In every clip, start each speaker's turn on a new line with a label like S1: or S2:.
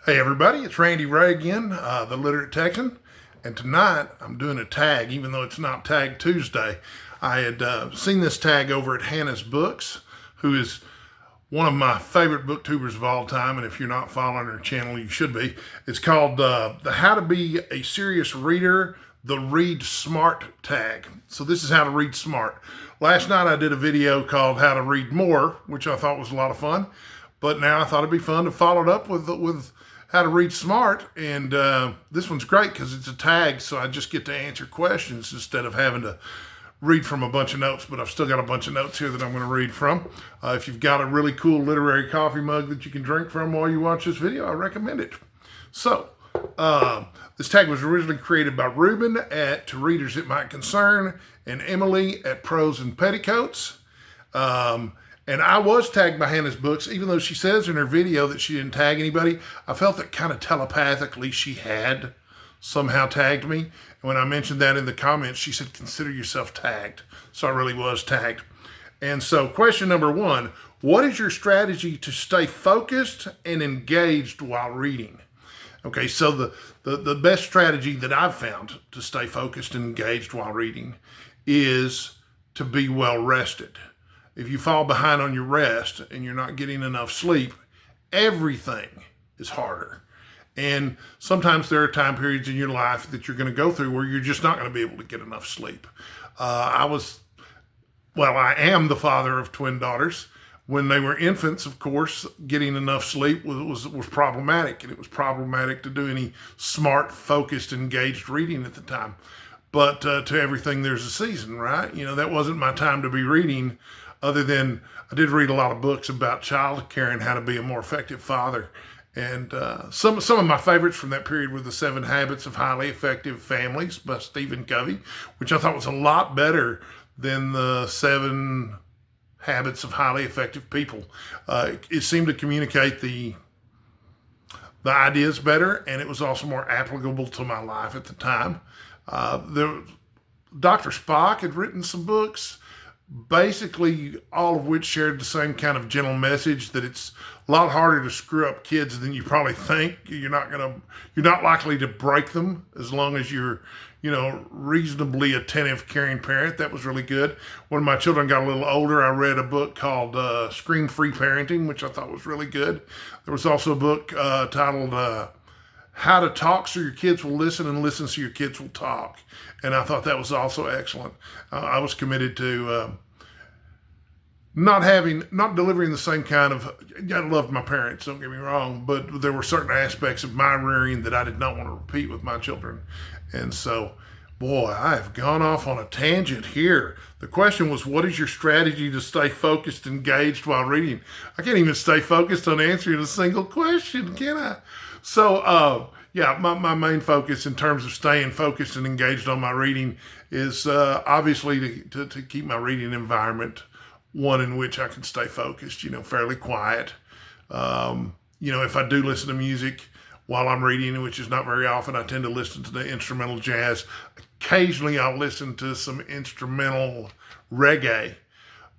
S1: Hey everybody, it's Randy Ray again, the Literate Texan, and tonight I'm doing a tag, even though it's not Tag Tuesday. I had seen this tag over at Hannah's Books, who is one of my favorite booktubers of all time, and if you're not following her channel, you should be. It's called the How to Be a Serious Reader, the Read Smart tag. So this is how to read smart. Last night I did a video called How to Read More, which I thought was a lot of fun, but now I thought it'd be fun to follow it up with how to read smart, and this one's great because it's a tag, so I just get to answer questions instead of having to read from a bunch of notes. But I've still got a bunch of notes here that I'm going to read from. If you've got a really cool literary coffee mug that you can drink from while you watch this video, I recommend it. So this tag was originally created by Ruben at To Readers It Might Concern and Emily at Prose and Petticoats. And I was tagged by Hannah's Books, even though she says in her video that she didn't tag anybody. I felt that kind of telepathically she had somehow tagged me. And when I mentioned that in the comments, she said, consider yourself tagged. So I really was tagged. And so question number one, what is your strategy to stay focused and engaged while reading? Okay, so the best strategy that I've found to stay focused and engaged while reading is to be well rested. If you fall behind on your rest and you're not getting enough sleep, everything is harder. And sometimes there are time periods in your life that you're going to go through where you're just not going to be able to get enough sleep. I am the father of twin daughters. When they were infants, of course, getting enough sleep was problematic, and it was problematic to do any smart, focused, engaged reading at the time. But to everything, there's a season, right? You know, that wasn't my time to be reading. Other than I did read a lot of books about childcare and how to be a more effective father. And some of my favorites from that period were The 7 Habits of Highly Effective Families by Stephen Covey, which I thought was a lot better than the 7 Habits of Highly Effective People. It seemed to communicate the ideas better, and it was also more applicable to my life at the time. Dr. Spock had written some books, basically all of which shared the same kind of gentle message that it's a lot harder to screw up kids than you probably think. You're not likely to break them as long as you're, reasonably attentive, caring parent. That was really good. When my children got a little older, I read a book called Screen-Free Parenting, which I thought was really good. There was also a book titled How to Talk So Your Kids Will Listen and Listen So Your Kids Will Talk. And I thought that was also excellent. I was committed to not delivering the same kind of, I loved my parents, don't get me wrong, but there were certain aspects of my rearing that I did not want to repeat with my children. And so, boy, I have gone off on a tangent here. The question was, what is your strategy to stay focused, engaged while reading? I can't even stay focused on answering a single question, can I? So, my main focus in terms of staying focused and engaged on my reading is obviously to keep my reading environment one in which I can stay focused, fairly quiet. If I do listen to music while I'm reading, which is not very often, I tend to listen to the instrumental jazz. Occasionally I'll listen to some instrumental reggae,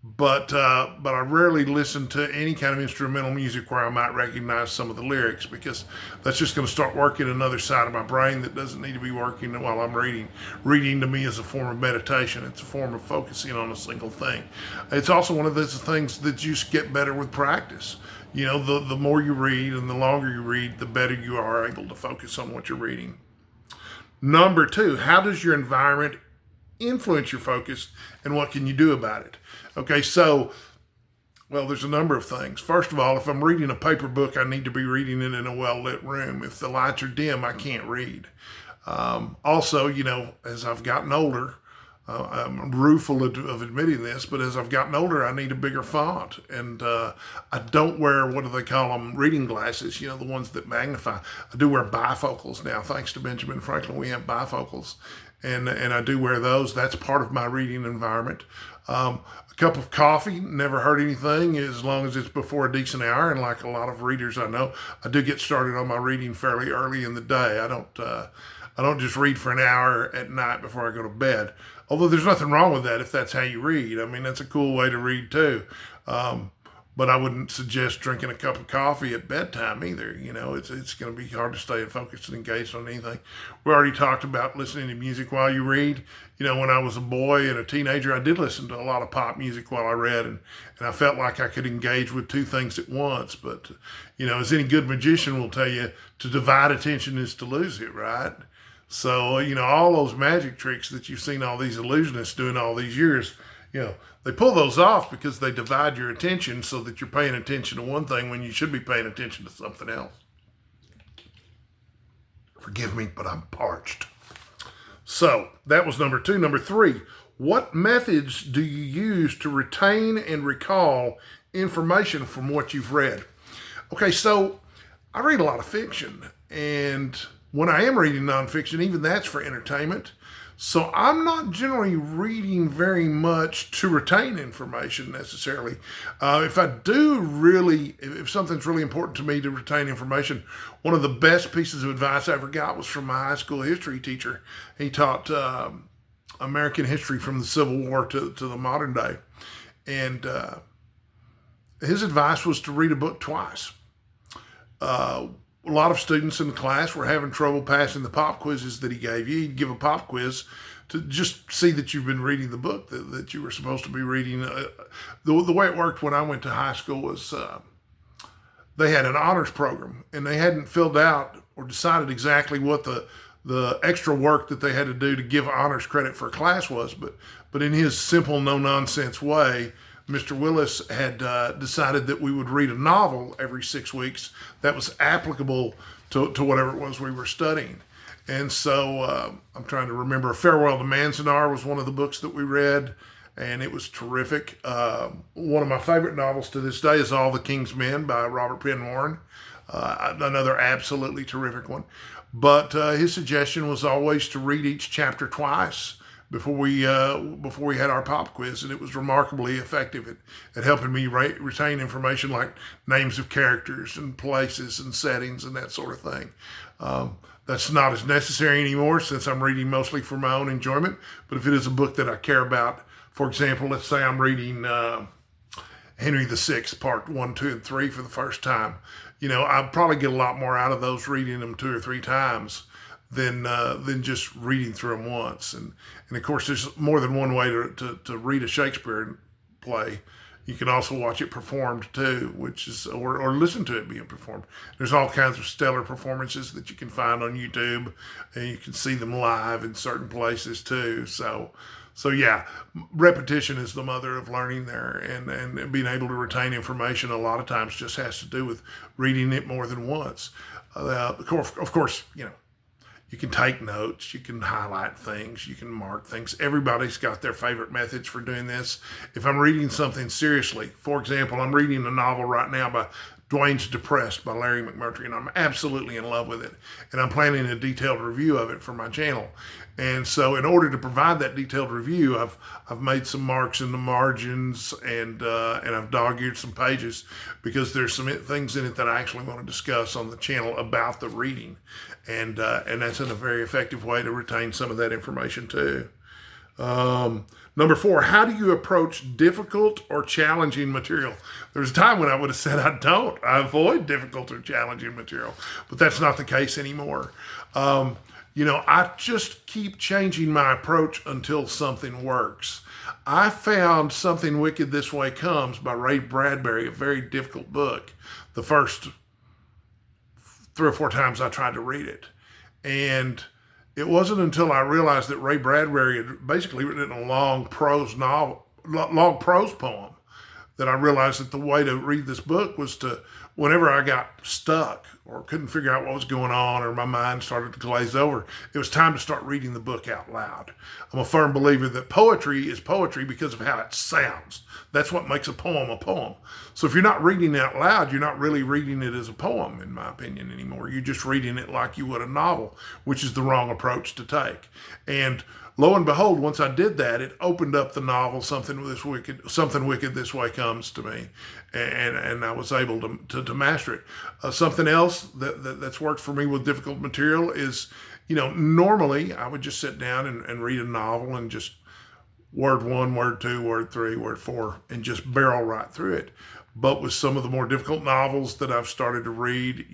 S1: but I rarely listen to any kind of instrumental music where I might recognize some of the lyrics, because that's just going to start working another side of my brain that doesn't need to be working while I'm reading. Reading to me is a form of meditation. It's a form of focusing on a single thing. It's also one of those things that you just get better with practice. The more you read and the longer you read, the better you are able to focus on what you're reading. Number two, how does your environment influence your focus, and what can you do about it? Okay, so, there's a number of things. First of all, if I'm reading a paper book, I need to be reading it in a well-lit room. If the lights are dim, I can't read. Also, as I've gotten older, I'm rueful of admitting this, but as I've gotten older, I need a bigger font. And I don't wear, what do they call them, reading glasses, the ones that magnify. I do wear bifocals now. Thanks to Benjamin Franklin, we have bifocals. And I do wear those. That's part of my reading environment. A cup of coffee, never hurt anything as long as it's before a decent hour. And like a lot of readers I know, I do get started on my reading fairly early in the day. I don't just read for an hour at night before I go to bed. Although there's nothing wrong with that if that's how you read. I mean, that's a cool way to read too. but I wouldn't suggest drinking a cup of coffee at bedtime either. It's going to be hard to stay focused and engaged on anything. We already talked about listening to music while you read. When I was a boy and a teenager, I did listen to a lot of pop music while I read, and I felt like I could engage with two things at once. But, as any good magician will tell you, to divide attention is to lose it, right? So, all those magic tricks that you've seen all these illusionists doing all these years, they pull those off because they divide your attention so that you're paying attention to one thing when you should be paying attention to something else. Forgive me, but I'm parched. So that was number 2. Number 3, what methods do you use to retain and recall information from what you've read? Okay, so I read a lot of fiction, and when I am reading nonfiction, even that's for entertainment. So I'm not generally reading very much to retain information necessarily. If something's really important to me to retain information, one of the best pieces of advice I ever got was from my high school history teacher. He taught American history from the Civil War to the modern day. And his advice was to read a book twice. A lot of students in the class were having trouble passing the pop quizzes that he gave you. He'd give a pop quiz to just see that you've been reading the book that you were supposed to be reading. The way it worked when I went to high school was they had an honors program, and they hadn't filled out or decided exactly what the extra work that they had to do to give honors credit for a class was. But in his simple, no-nonsense way, Mr. Willis had decided that we would read a novel every 6 weeks that was applicable to whatever it was we were studying. And so I'm trying to remember. Farewell to Manzanar was one of the books that we read, and it was terrific. One of my favorite novels to this day is All the King's Men by Robert Penn Warren, another absolutely terrific one. But his suggestion was always to read each chapter twice before we had our pop quiz, and it was remarkably effective at helping me retain information like names of characters and places and settings and that sort of thing. That's not as necessary anymore since I'm reading mostly for my own enjoyment. But if it is a book that I care about, for example, let's say I'm reading Henry VI, Part 1, 2, and 3 for the first time, I'll probably get a lot more out of those reading them 2 or 3 times than just reading through them once. And of course, there's more than one way to read a Shakespeare play. You can also watch it performed too, or listen to it being performed. There's all kinds of stellar performances that you can find on YouTube, and you can see them live in certain places too. So yeah, repetition is the mother of learning there, and being able to retain information a lot of times just has to do with reading it more than once. Of course, you can take notes, you can highlight things, you can mark things. Everybody's got their favorite methods for doing this. If I'm reading something seriously, for example, I'm reading a novel right now by Dwayne's Depressed by Larry McMurtry, and I'm absolutely in love with it. And I'm planning a detailed review of it for my channel. And so in order to provide that detailed review, I've made some marks in the margins, and I've dog-eared some pages because there's some things in it that I actually want to discuss on the channel about the reading. And that's a very effective way to retain some of that information too. Number 4, how do you approach difficult or challenging material? There's a time when I would have said I avoid difficult or challenging material, but that's not the case anymore. I just keep changing my approach until something works. I found Something Wicked This Way Comes by Ray Bradbury, a very difficult book, the first 3 or 4 times I tried to read it. And it wasn't until I realized that Ray Bradbury had basically written a long prose poem that I realized that the way to read this book was to, whenever I got stuck or couldn't figure out what was going on or my mind started to glaze over, it was time to start reading the book out loud. I'm a firm believer that poetry is poetry because of how it sounds. That's what makes a poem a poem. So if you're not reading it out loud, you're not really reading it as a poem, in my opinion, anymore. You're just reading it like you would a novel, which is the wrong approach to take. And lo and behold, once I did that, it opened up the novel, Something Wicked This Way Comes to me, and I was able to master it. Something else that's worked for me with difficult material is, normally I would just sit down and read a novel and just word 1, word 2, word 3, word 4, and just barrel right through it. But with some of the more difficult novels that I've started to read,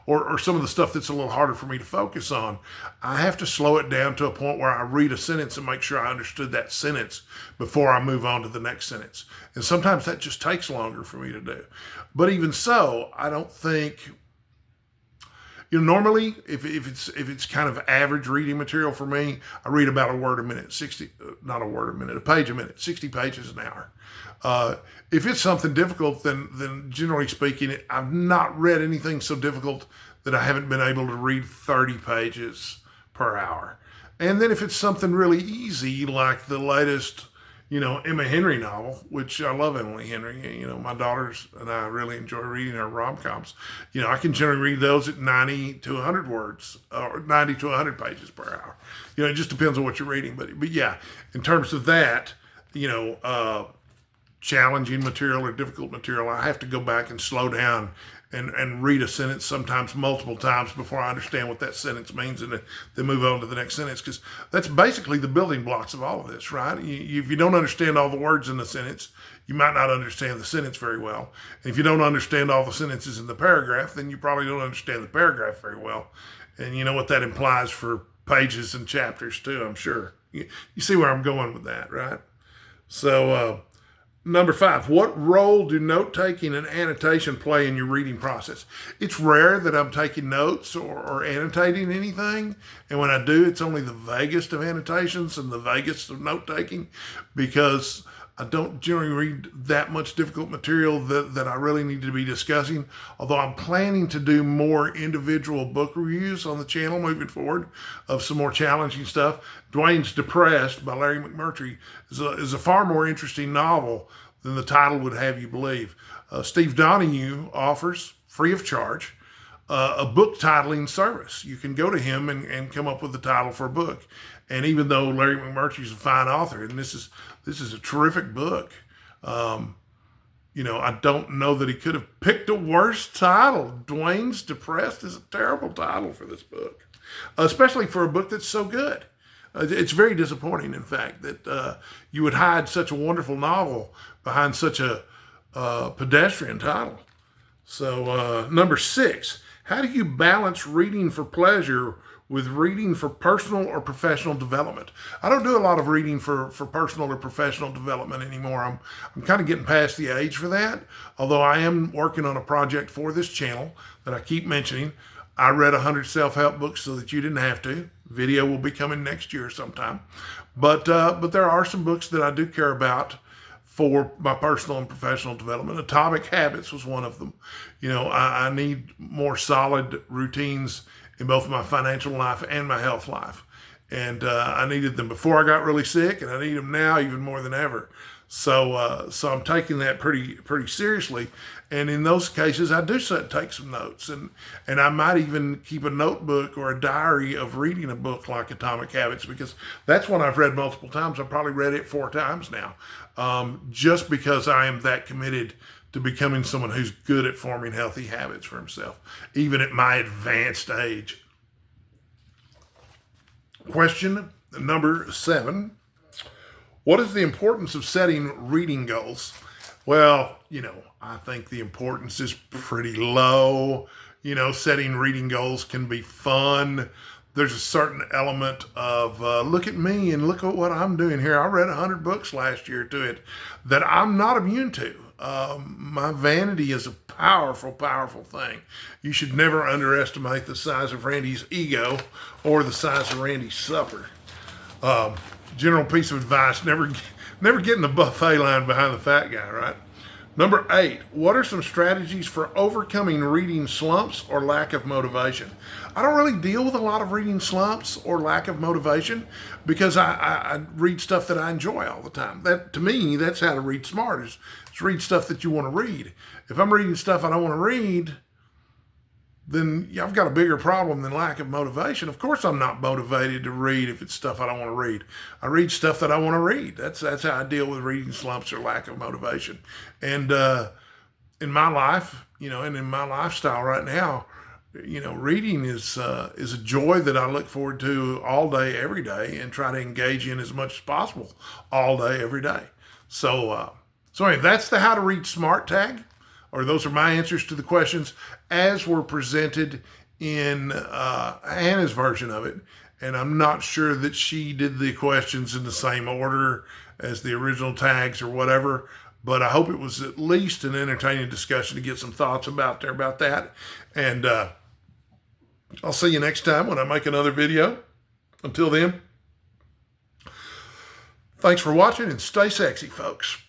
S1: or some of the stuff that's a little harder for me to focus on, I have to slow it down to a point where I read a sentence and make sure I understood that sentence before I move on to the next sentence. And sometimes that just takes longer for me to do. But even so, I don't think, normally if it's kind of average reading material for me, I read about a word a minute, a page a minute, 60 pages an hour. If it's something difficult, then generally speaking, I've not read anything so difficult that I haven't been able to read 30 pages per hour. And then if it's something really easy, like the latest, Emma Henry novel, which I love Emily Henry. My daughters and I really enjoy reading her rom-coms. I can generally read those at 90 to 100 words, or 90 to 100 pages per hour. It just depends on what you're reading. But yeah, in terms of that, challenging material or difficult material, I have to go back and slow down and read a sentence sometimes multiple times before I understand what that sentence means, and then move on to the next sentence, because that's basically the building blocks of all of this, right? If you don't understand all the words in the sentence, you might not understand the sentence very well. And if you don't understand all the sentences in the paragraph, then you probably don't understand the paragraph very well. And you know what that implies for pages and chapters too, I'm sure. You see where I'm going with that, right? So, Number 5, what role do note-taking and annotation play in your reading process? It's rare that I'm taking notes or annotating anything. And when I do, it's only the vaguest of annotations and the vaguest of note-taking, because I don't generally read that much difficult material that I really need to be discussing. Although I'm planning to do more individual book reviews on the channel moving forward of some more challenging stuff. Dwayne's Depressed by Larry McMurtry is a far more interesting novel than the title would have you believe. Steve Donahue offers, free of charge, a book titling service. You can go to him and come up with the title for a book. And even though Larry McMurtry is a fine author, and this is a terrific book, I don't know that he could have picked a worse title. Dwayne's Depressed is a terrible title for this book, especially for a book that's so good. It's very disappointing, in fact, that you would hide such a wonderful novel behind such a pedestrian title. So, number 6, how do you balance reading for pleasure with reading for personal or professional development? I don't do a lot of reading for personal or professional development anymore. I'm kind of getting past the age for that, although I am working on a project for this channel that I keep mentioning. I read 100 self-help books so that you didn't have to. Video will be coming next year sometime. But there are some books that I do care about for my personal and professional development. Atomic Habits was one of them. I need more solid routines in both my financial life and my health life. And I needed them before I got really sick, and I need them now even more than ever. So I'm taking that pretty seriously. And in those cases, I do take some notes. And I might even keep a notebook or a diary of reading a book like Atomic Habits, because that's one I've read multiple times. I've probably read it 4 times now, just because I am that committed to becoming someone who's good at forming healthy habits for himself, even at my advanced age. Question number 7. What is the importance of setting reading goals? Well, I think the importance is pretty low. Setting reading goals can be fun. There's a certain element of, look at me and look at what I'm doing here. I read 100 books last year to it that I'm not immune to. My vanity is a powerful, powerful thing. You should never underestimate the size of Randy's ego or the size of Randy's supper. General piece of advice, never get in the buffet line behind the fat guy, right? Number 8, what are some strategies for overcoming reading slumps or lack of motivation? I don't really deal with a lot of reading slumps or lack of motivation, because I read stuff that I enjoy all the time. That, to me, that's how to read smart, is read stuff that you want to read. If I'm reading stuff I don't want to read, then I've got a bigger problem than lack of motivation. Of course I'm not motivated to read if it's stuff I don't want to read. I read stuff that I want to read. That's how I deal with reading slumps or lack of motivation. And in my life, and in my lifestyle right now, reading is a joy that I look forward to all day, every day, and try to engage in as much as possible all day, every day. So So anyway, that's the how to read smart tag, or those are my answers to the questions as were presented in Hannah's version of it. And I'm not sure that she did the questions in the same order as the original tags or whatever, but I hope it was at least an entertaining discussion to get some thoughts about that. And I'll see you next time when I make another video. Until then, thanks for watching and stay sexy, folks.